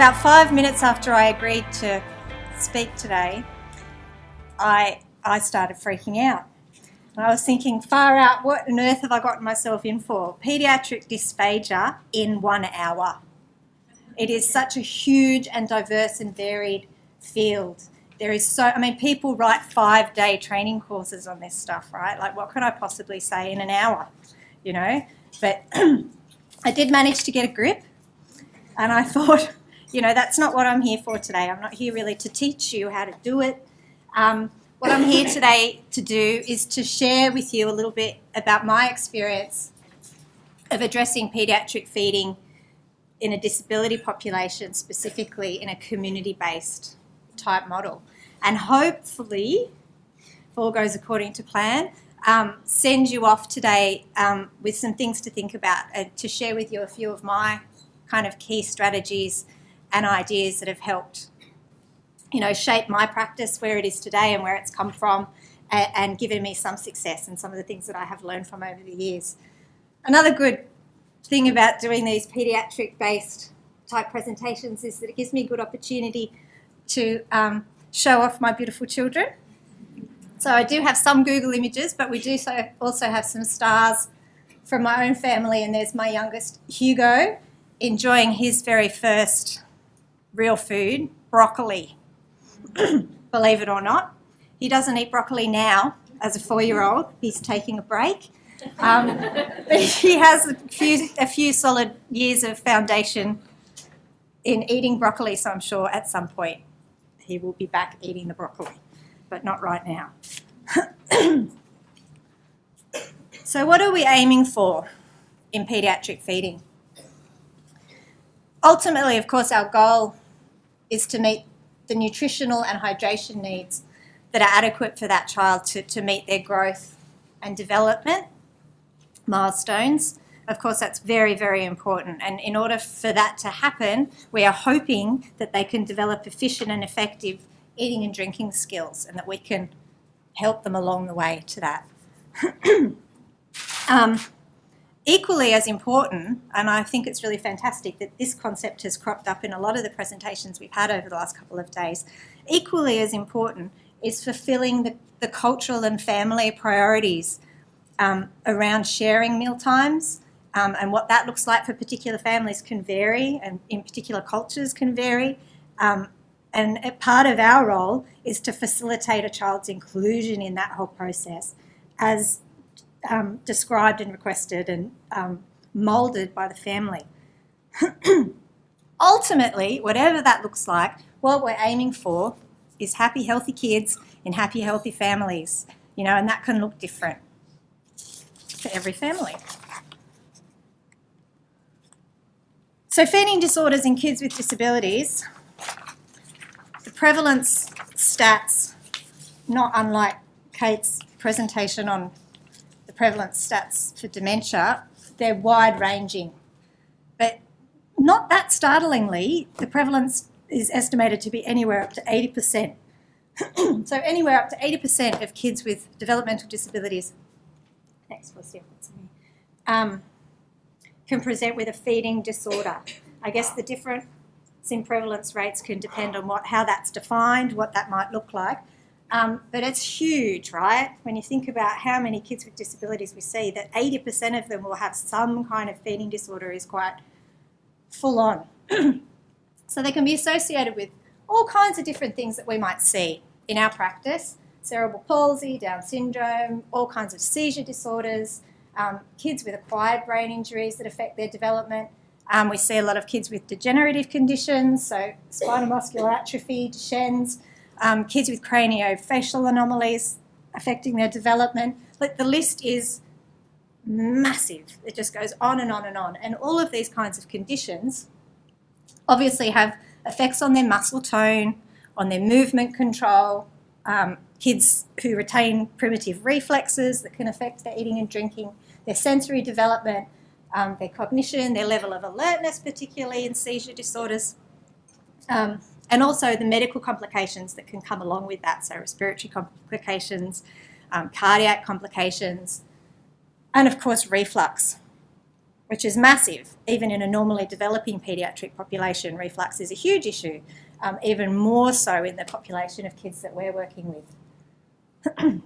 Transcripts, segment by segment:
About 5 minutes after I agreed to speak today, I started freaking out. And I was thinking, far out, what on earth have I gotten myself in for? Paediatric dysphagia in 1 hour. It is such a huge and diverse and varied field. There is people write 5-day training courses on this stuff, right? Like, what could I possibly say in an hour, you know? But I did manage to get a grip, and I thought, you know, that's not what I'm here for today. I'm not here really to teach you how to do it. What I'm here today to do is to share with you a little bit about my experience of addressing paediatric feeding in a disability population, specifically in a community-based type model. And hopefully, if all goes according to plan, send you off today with some things to think about and to share with you a few of my kind of key strategies and ideas that have helped, you know, shape my practice where it is today and where it's come from, and given me some success and some of the things that I have learned from over the years. Another good thing about doing these paediatric-based type presentations is that it gives me a good opportunity to show off my beautiful children. So I do have some Google images, but we do also have some stars from my own family, and there's my youngest, Hugo, enjoying his very first real food, broccoli. Believe it or not. He doesn't eat broccoli now as a 4-year-old. He's taking a break. But he has a few solid years of foundation in eating broccoli, so I'm sure at some point he will be back eating the broccoli, but not right now. So what are we aiming for in paediatric feeding? Ultimately, of course, our goal is to meet the nutritional and hydration needs that are adequate for that child to meet their growth and development milestones. Of course, that's very, very important. And in order for that to happen, we are hoping that they can develop efficient and effective eating and drinking skills, and that we can help them along the way to that. Equally as important, and I think it's really fantastic that this concept has cropped up in a lot of the presentations we've had over the last couple of days, equally as important is fulfilling the cultural and family priorities around sharing meal times, and what that looks like for particular families can vary, and in particular cultures can vary. And a part of our role is to facilitate a child's inclusion in that whole process as described and requested and moulded by the family. Ultimately, whatever that looks like, what we're aiming for is happy, healthy kids in happy, healthy families, you know, and that can look different for every family. So feeding disorders in kids with disabilities, the prevalence stats, not unlike Kate's presentation on the prevalence stats for dementia, they're wide-ranging. But not that startlingly, the prevalence is estimated to be anywhere up to 80%. So anywhere up to 80% of kids with developmental disabilities can present with a feeding disorder. I guess the difference in prevalence rates can depend on how that's defined, what that might look like. But it's huge, right? When you think about how many kids with disabilities we see, that 80% of them will have some kind of feeding disorder is quite full on. So they can be associated with all kinds of different things that we might see in our practice: cerebral palsy, Down syndrome, all kinds of seizure disorders, kids with acquired brain injuries that affect their development. We see a lot of kids with degenerative conditions, so spinal muscular atrophy, Duchenne's, kids with craniofacial anomalies affecting their development. Like, the list is massive. It just goes on and on and on. And all of these kinds of conditions obviously have effects on their muscle tone, on their movement control, kids who retain primitive reflexes that can affect their eating and drinking, their sensory development, their cognition, their level of alertness, particularly in seizure disorders, and also the medical complications that can come along with that, so respiratory complications, cardiac complications, and of course reflux. which is massive. Even in a normally developing paediatric population, reflux is a huge issue, even more so in the population of kids that we're working with.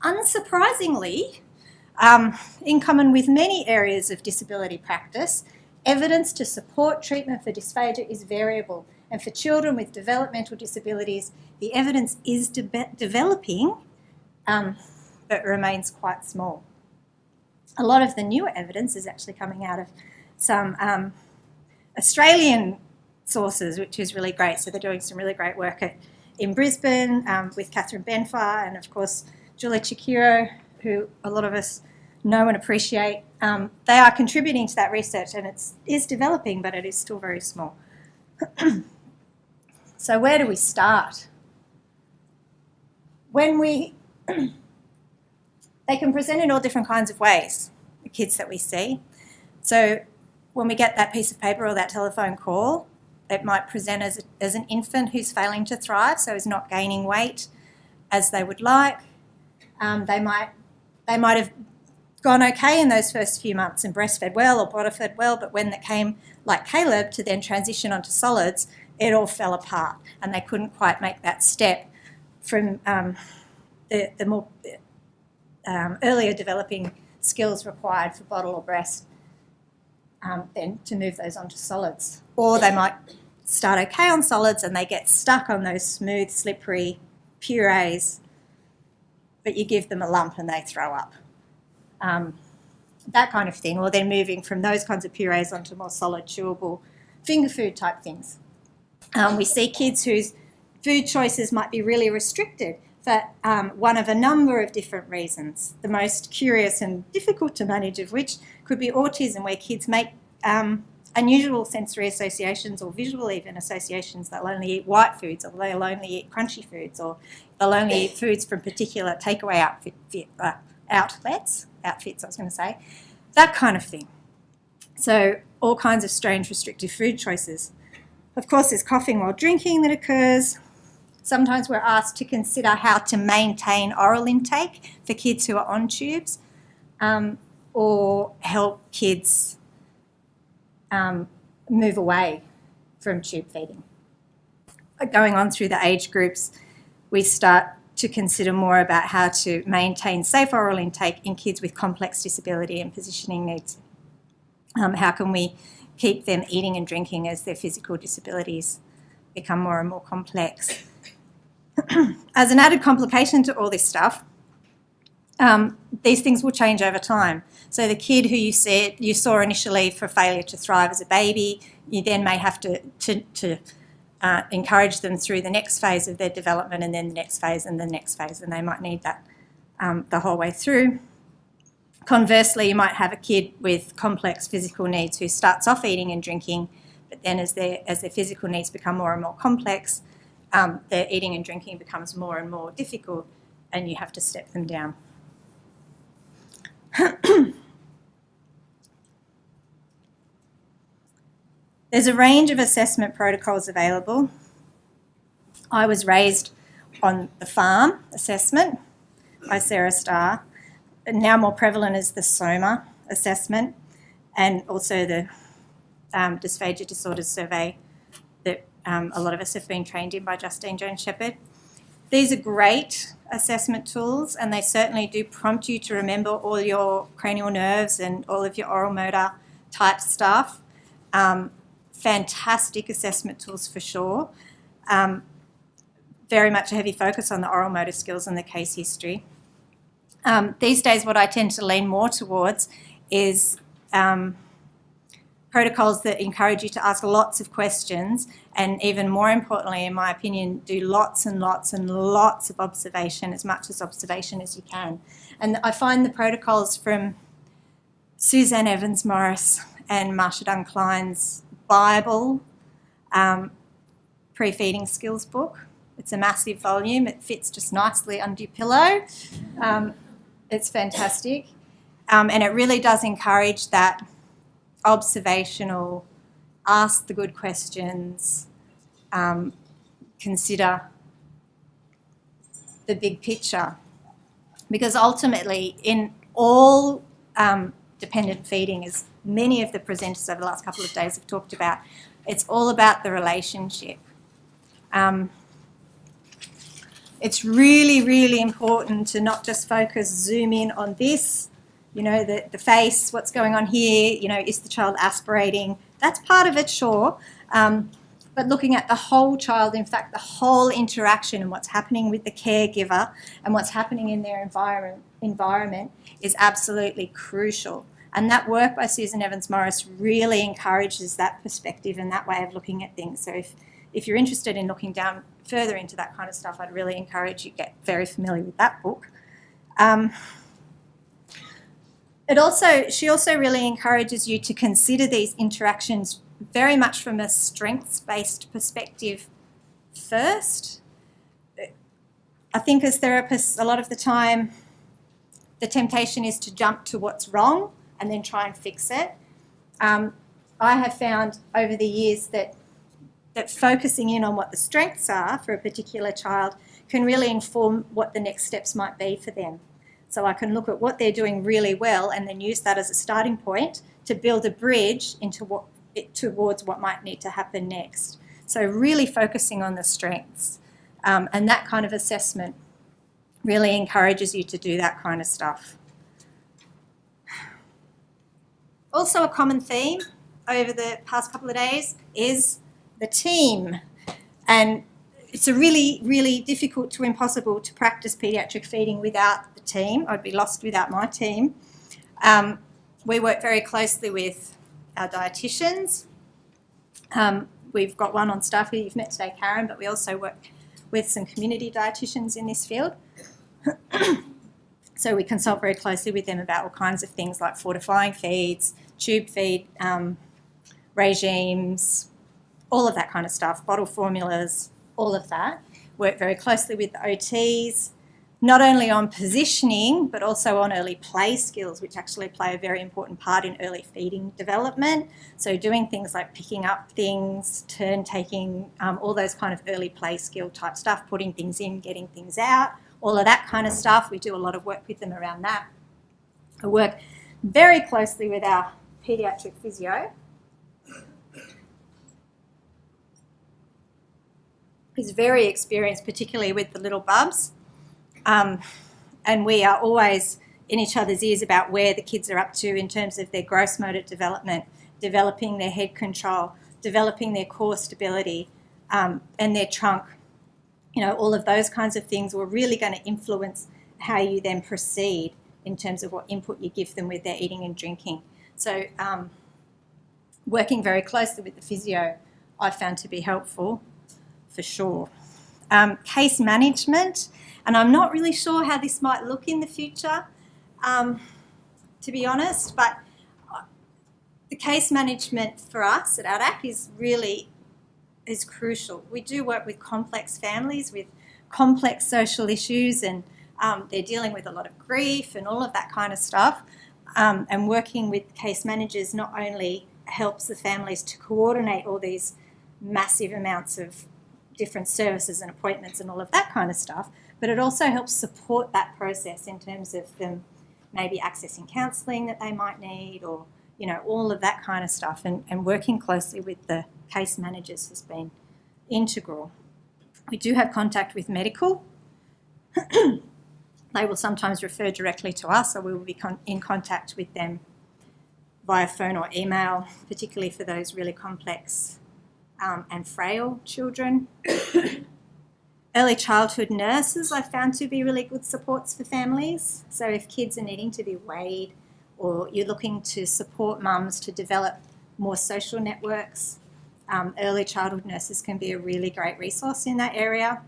Unsurprisingly, in common with many areas of disability practice, evidence to support treatment for dysphagia is variable. And for children with developmental disabilities, the evidence is developing, but remains quite small. A lot of the newer evidence is actually coming out of some Australian sources, which is really great. So they're doing some really great work in Brisbane with Catherine Benfar and, of course, Julie Chikiro, who a lot of us know and appreciate. They are contributing to that research, and it is developing, but it is still very small. So where do we start? They can present in all different kinds of ways, the kids that we see. So when we get that piece of paper or that telephone call, it might present as an infant who's failing to thrive, so is not gaining weight as they would like. They might have gone okay in those first few months and breastfed well or bottle fed well, but when it came, like Caleb, to then transition onto solids, it all fell apart and they couldn't quite make that step from the more earlier developing skills required for bottle or breast then to move those onto solids. Or they might start okay on solids and they get stuck on those smooth, slippery purees, but you give them a lump and they throw up. That kind of thing. Or then moving from those kinds of purees onto more solid, chewable finger food type things. We see kids whose food choices might be really restricted for one of a number of different reasons. The most curious and difficult to manage of which could be autism, where kids make unusual sensory associations or visual even associations. They'll only eat white foods, or they'll only eat crunchy foods, or they'll only eat foods from particular takeaway outfits, that kind of thing. So all kinds of strange restrictive food choices. Of course, there's coughing while drinking that occurs. Sometimes we're asked to consider how to maintain oral intake for kids who are on tubes, or help kids move away from tube feeding. Going on through the age groups, we start to consider more about how to maintain safe oral intake in kids with complex disability and positioning needs. How can we keep them eating and drinking as their physical disabilities become more and more complex? As an added complication to all this stuff, these things will change over time. So the kid who you saw initially for failure to thrive as a baby, you then may have to encourage them through the next phase of their development, and then the next phase and the next phase, and they might need that the whole way through. Conversely, you might have a kid with complex physical needs who starts off eating and drinking, but then as their physical needs become more and more complex, their eating and drinking becomes more and more difficult, and you have to step them down. There's a range of assessment protocols available. I was raised on the farm assessment by Sarah Starr. Now more prevalent is the SOMA assessment, and also the Dysphagia Disorders Survey that a lot of us have been trained in by Justine Jones-Shepherd. These are great assessment tools, and they certainly do prompt you to remember all your cranial nerves and all of your oral motor type stuff. Fantastic assessment tools for sure. Very much a heavy focus on the oral motor skills and the case history. These days what I tend to lean more towards is protocols that encourage you to ask lots of questions, and even more importantly, in my opinion, do lots and lots and lots of observation, as much as observation as you can. And I find the protocols from Suzanne Evans-Morris and Marsha Dunn-Klein's Bible pre-feeding skills book. It's a massive volume. It fits just nicely under your pillow. It's fantastic. And it really does encourage that observational, ask the good questions, consider the big picture. Because ultimately, in all dependent feeding, as many of the presenters over the last couple of days have talked about. It's all about the relationship. It's really, really important to not just zoom in on this, you know, the face, what's going on here, you know, is the child aspirating? That's part of it, sure. But looking at the whole child, in fact, the whole interaction and what's happening with the caregiver and what's happening in their environment is absolutely crucial. And that work by Susan Evans-Morris really encourages that perspective and that way of looking at things. So if you're interested in looking down further into that kind of stuff, I'd really encourage you to get very familiar with that book. She also really encourages you to consider these interactions very much from a strengths-based perspective first. I think as therapists, a lot of the time, the temptation is to jump to what's wrong and then try and fix it. I have found over the years that focusing in on what the strengths are for a particular child can really inform what the next steps might be for them. So I can look at what they're doing really well and then use that as a starting point to build a bridge towards what might need to happen next. So really focusing on the strengths, and that kind of assessment really encourages you to do that kind of stuff. Also, a common theme over the past couple of days is the team. And it's a really, really difficult to impossible to practice paediatric feeding without the team. I'd be lost without my team. We work very closely with our dietitians. We've got one on staff who you've met today, Karen, but we also work with some community dietitians in this field. So we consult very closely with them about all kinds of things like fortifying feeds, tube feed regimes, all of that kind of stuff, bottle formulas, all of that. Work very closely with the OTs, not only on positioning, but also on early play skills, which actually play a very important part in early feeding development. So doing things like picking up things, turn taking, all those kind of early play skill type stuff, putting things in, getting things out, all of that kind of stuff. We do a lot of work with them around that. I work very closely with our paediatric physio. He's very experienced, particularly with the little bubs. And we are always in each other's ears about where the kids are up to in terms of their gross motor development, developing their head control, developing their core stability, and their trunk. You know, all of those kinds of things were really going to influence how you then proceed in terms of what input you give them with their eating and drinking. So working very closely with the physio I found to be helpful for sure. Case management, and I'm not really sure how this might look in the future, to be honest, but the case management for us at ADAC is crucial. We do work with complex families with complex social issues, and they're dealing with a lot of grief and all of that kind of stuff. And working with case managers not only helps the families to coordinate all these massive amounts of different services and appointments and all of that kind of stuff, but it also helps support that process in terms of them maybe accessing counselling that they might need, or, you know, all of that kind of stuff. And working closely with the case managers has been integral. We do have contact with medical. They will sometimes refer directly to us, or we will be in contact with them via phone or email, particularly for those really complex and frail children. Early childhood nurses I found to be really good supports for families. So if kids are needing to be weighed, or you're looking to support mums to develop more social networks, early childhood nurses can be a really great resource in that area.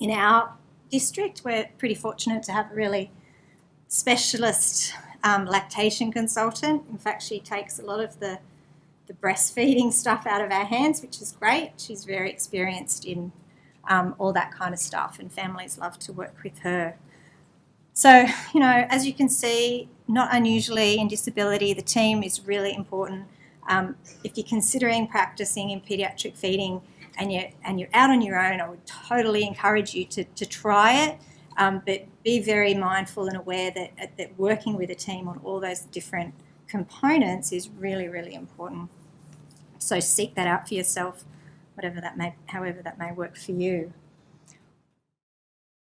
In our district, we're pretty fortunate to have a really specialist lactation consultant. In fact, she takes a lot of the breastfeeding stuff out of our hands, which is great. She's very experienced in all that kind of stuff, and families love to work with her. So, you know, as you can see, not unusually in disability, the team is really important. If you're considering practicing in paediatric feeding and you're out on your own, I would totally encourage you to try it. But be very mindful and aware that working with a team on all those different components is really, really important. So seek that out for yourself, however that may work for you.